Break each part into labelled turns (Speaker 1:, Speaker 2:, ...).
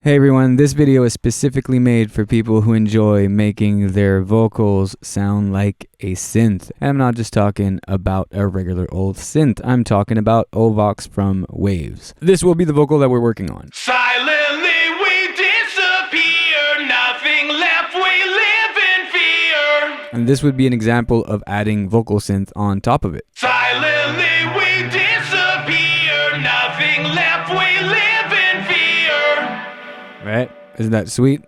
Speaker 1: Hey everyone, this video is specifically made for people who enjoy making their vocals sound like a synth. And I'm not just talking about a regular old synth, I'm talking about OVox from Waves. This will be the vocal that we're working on.
Speaker 2: Silently we disappear, nothing left, we live in fear.
Speaker 1: And this would be an example of adding vocal synth on top of it.
Speaker 2: Silently we disappear, nothing left, we live in fear.
Speaker 1: Right? Isn't that sweet?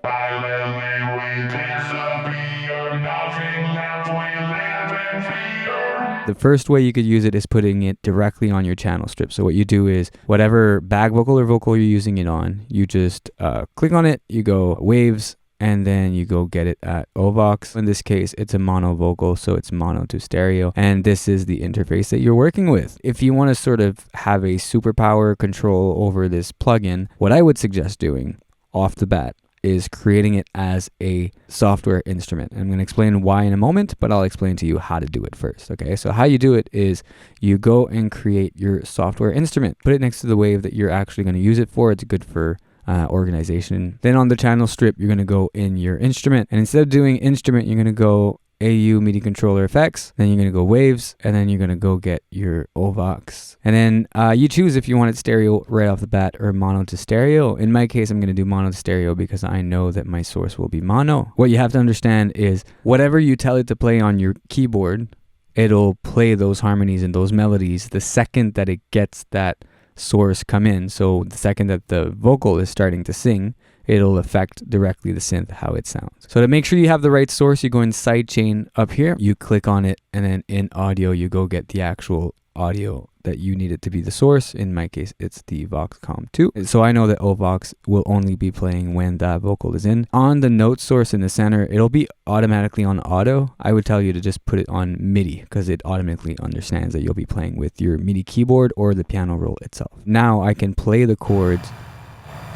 Speaker 1: The first way you could use it is putting it directly on your channel strip. So what you do is whatever bag vocal or vocal you're using it on, you just click on it, you go Waves, and then you go get it at OVox. In this case, it's a mono vocal, so it's mono to stereo. And this is the interface that you're working with. If you want to sort of have a superpower control over this plugin, what I would suggest doing off the bat is creating it as a software instrument. I'm going to explain why in a moment, but I'll explain to you how to do it first. Okay, so how you do it is you go and create your software instrument. Put it next to the wave that you're actually going to use it for. It's good for organization. Then on the channel strip, you're going to go in your instrument. And instead of doing instrument, you're going to go AU MIDI controller effects, then you're going to go Waves, and then you're going to go get your OVox. And then you choose if you want it stereo right off the bat or mono to stereo. In my case, I'm going to do mono to stereo because I know that my source will be mono. What you have to understand is whatever you tell it to play on your keyboard, it'll play those harmonies and those melodies the second that it gets that source come in. So the second that the vocal is starting to sing, it'll affect directly the synth, how it sounds. So to make sure you have the right source, you go in sidechain up here, you click on it, and then in audio, you go get the actual audio that you need it to be the source. In my case, it's the Voxcom 2. So I know that OVox will only be playing when that vocal is in. On the note source in the center, it'll be automatically on auto. I would tell you to just put it on MIDI because it automatically understands that you'll be playing with your MIDI keyboard or the piano roll itself. Now I can play the chords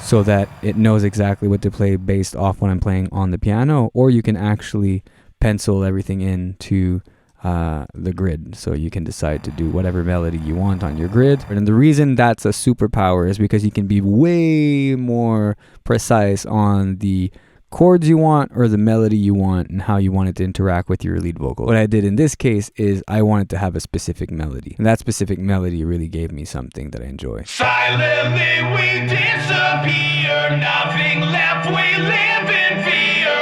Speaker 1: so that it knows exactly what to play based off what I'm playing on the piano, or you can actually pencil everything into the grid, so you can decide to do whatever melody you want on your grid. And the reason that's a superpower is because you can be way more precise on the chords you want or the melody you want and how you want it to interact with your lead vocal. What I did in this case is I wanted to have a specific melody, and that specific melody really gave me something that I enjoy.
Speaker 2: Silently we disappear, nothing left, we live in fear.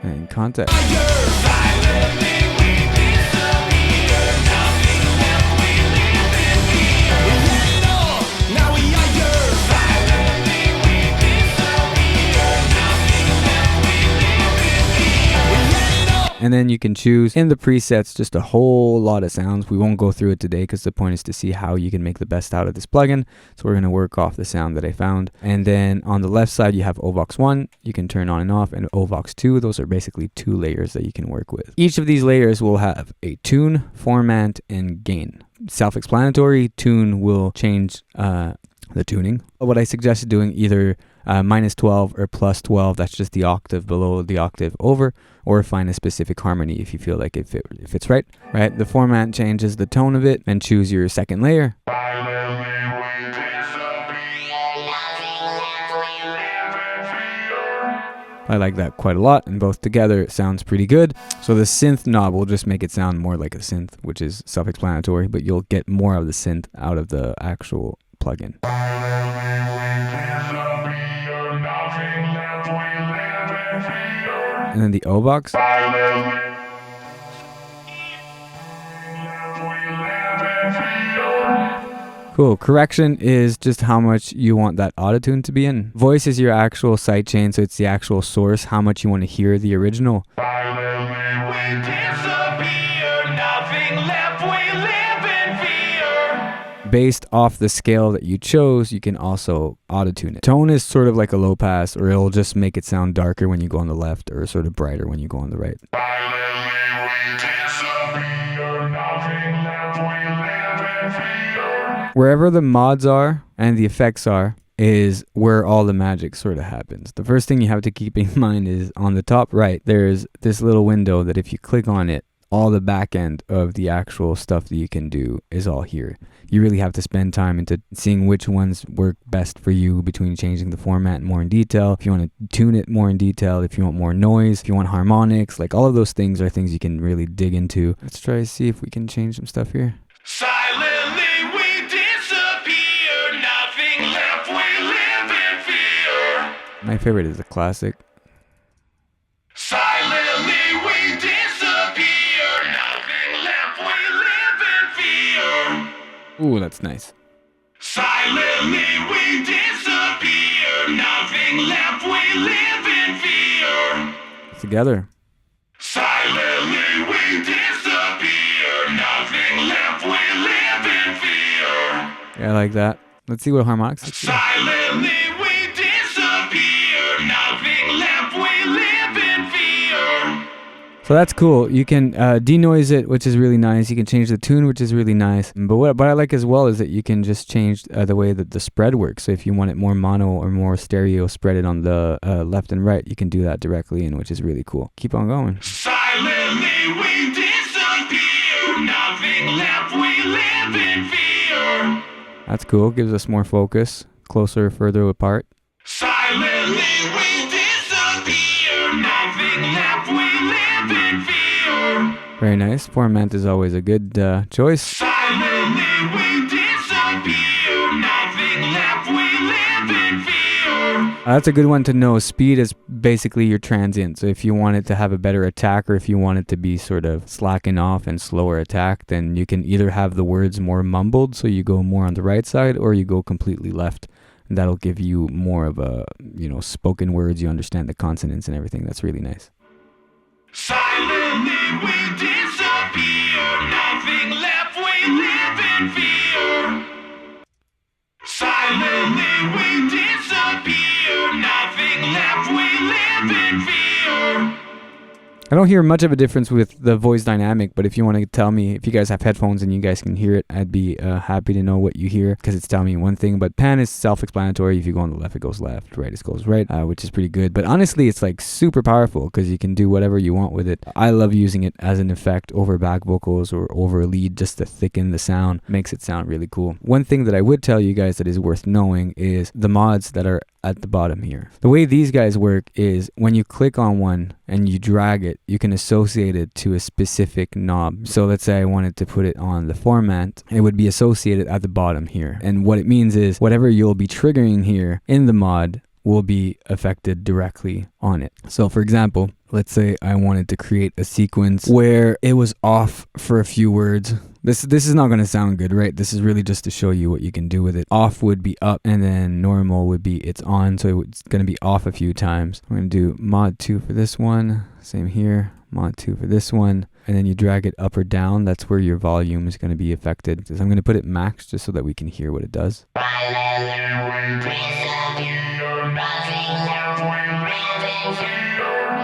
Speaker 1: And context.
Speaker 2: Silently we disappear, nothing left, we live in fear. We let it all, now we are yours. Silently we disappear, nothing left, we live in fear. We let it all.
Speaker 1: And then you can choose in the presets just a whole lot of sounds. We won't go through it today because the point is to see how you can make the best out of this plugin. So we're going to work off the sound that I found. And then on the left side, you have OVox 1. You can turn on and off, and OVox 2. Those are basically two layers that you can work with. Each of these layers will have a tune, format, and gain. Self-explanatory. Tune will change the tuning. What I suggest doing either -12 or +12, that's just the octave below the octave over, or find a specific harmony if you feel like if it's right. The format changes the tone of it, and choose your second layer. I like that quite a lot, and both together it sounds pretty good. So the synth knob will just make it sound more like a synth, which is self-explanatory, but you'll get more of the synth out of the actual plugin. And then the OVox. Cool. Correction is just how much you want that autotune to be in. Voice is your actual sidechain, so it's the actual source, how much you want to hear the original. Based off the scale that you chose, you can also auto-tune it. Tone is sort of like a low pass, or it'll just make it sound darker when you go on the left, or sort of brighter when you go on the right. Wherever the mods are and the effects are is where all the magic sort of happens. The first thing you have to keep in mind is on the top right, there's this little window that if you click on it, all the back end of the actual stuff that you can do is all here. You really have to spend time into seeing which ones work best for you between changing the format more in detail, if you want to tune it more in detail, if you want more noise, if you want harmonics, like all of those things are things you can really dig into. Let's try to see if we can change some stuff here.
Speaker 2: Silently we disappear, nothing left, we live in fear.
Speaker 1: My favorite is the classic.
Speaker 2: Silently we disappear, nothing left, we live in fear.
Speaker 1: Ooh, that's nice.
Speaker 2: Silently we disappear, nothing left, we live in fear.
Speaker 1: Together.
Speaker 2: Silently we disappear, nothing left, we live in fear.
Speaker 1: Yeah, I like that. Let's see what harmonics.
Speaker 2: Silently we disappear, nothing left, we live in fear.
Speaker 1: So that's cool. You can denoise it, which is really nice. You can change the tune, which is really nice. But what I like as well is that you can just change the way that the spread works. So if you want it more mono or more stereo, spread it on the left and right, you can do that directly in, which is really cool. Keep on going.
Speaker 2: Silently we disappear, nothing left, we live in fear.
Speaker 1: That's cool. Gives us more focus, closer, further apart.
Speaker 2: Silently we disappear, nothing left, we live in fear.
Speaker 1: Very nice. Format is always a good choice.
Speaker 2: Silently we disappear, nothing left, we live in fear.
Speaker 1: That's a good one to know. Speed is basically your transient. So if you want it to have a better attack, or if you want it to be sort of slacking off and slower attack, then you can either have the words more mumbled, so you go more on the right side, or you go completely left. And that'll give you more of a, spoken words. You understand the consonants and everything. That's really nice.
Speaker 2: Silently we disappear, nothing left, we live in fear. Silently we disappear, nothing left, we live in fear.
Speaker 1: I don't hear much of a difference with the voice dynamic, but if you want to tell me, if you guys have headphones and you guys can hear it, I'd be happy to know what you hear, because it's telling me one thing. But pan is self-explanatory. If you go on the left, it goes left. Right, it goes right, which is pretty good. But honestly, it's like super powerful because you can do whatever you want with it. I love using it as an effect over back vocals or over a lead just to thicken the sound. Makes it sound really cool. One thing that I would tell you guys that is worth knowing is the mods that are at the bottom here. The way these guys work is when you click on one and you drag it, you can associate it to a specific knob. So let's say I wanted to put it on the format, it would be associated at the bottom here. And what it means is whatever you'll be triggering here in the mod will be affected directly on it. So for example, let's say I wanted to create a sequence where it was off for a few words. This is not going to sound good, right? This is really just to show you what you can do with it. Off would be up, and then normal would be it's on, so it's going to be off a few times. I'm going to do mod 2 for this one. Same here, mod 2 for this one. And then you drag it up or down. That's where your volume is going to be affected. So I'm going to put it max just so that we can hear what it does.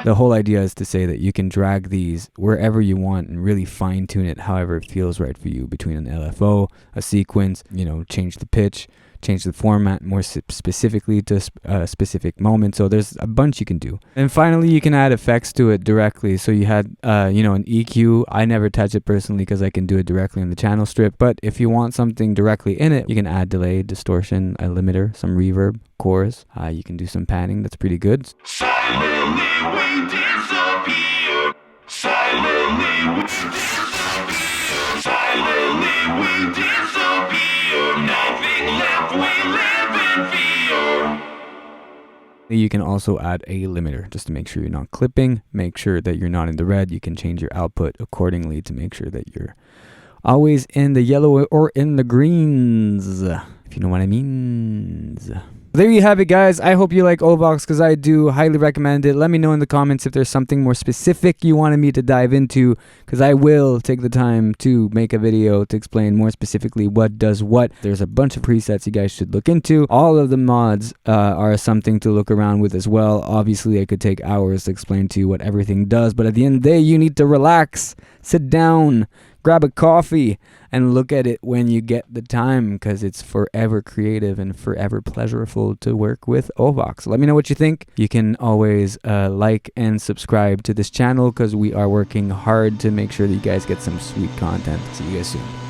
Speaker 1: The whole idea is to say that you can drag these wherever you want and really fine tune it however it feels right for you between an LFO, a sequence, change the pitch, change the format more specifically to a specific moment. So there's a bunch you can do. And finally, you can add effects to it directly. So you had, an EQ. I never touch it personally because I can do it directly in the channel strip. But if you want something directly in it, you can add delay, distortion, a limiter, some reverb, chorus. You can do some panning. That's pretty good.
Speaker 2: Silently we disappear. Silently we disappear. Silently we disappear. Nothing left, we live in fear.
Speaker 1: You can also add a limiter just to make sure you're not clipping. Make sure that you're not in the red. You can change your output accordingly to make sure that you're always in the yellow or in the greens, if you know what I mean. There you have it, guys. I hope you like OVox because I do highly recommend it. Let me know in the comments if there's something more specific you wanted me to dive into, because I will take the time to make a video to explain more specifically what does what. There's a bunch of presets you guys should look into. All of the mods are something to look around with as well. Obviously, I could take hours to explain to you what everything does, but at the end of the day, you need to relax, sit down, grab a coffee and look at it when you get the time, because it's forever creative and forever pleasurable to work with OVox. Let me know what you think. You can always like and subscribe to this channel, because we are working hard to make sure that you guys get some sweet content. See you guys soon.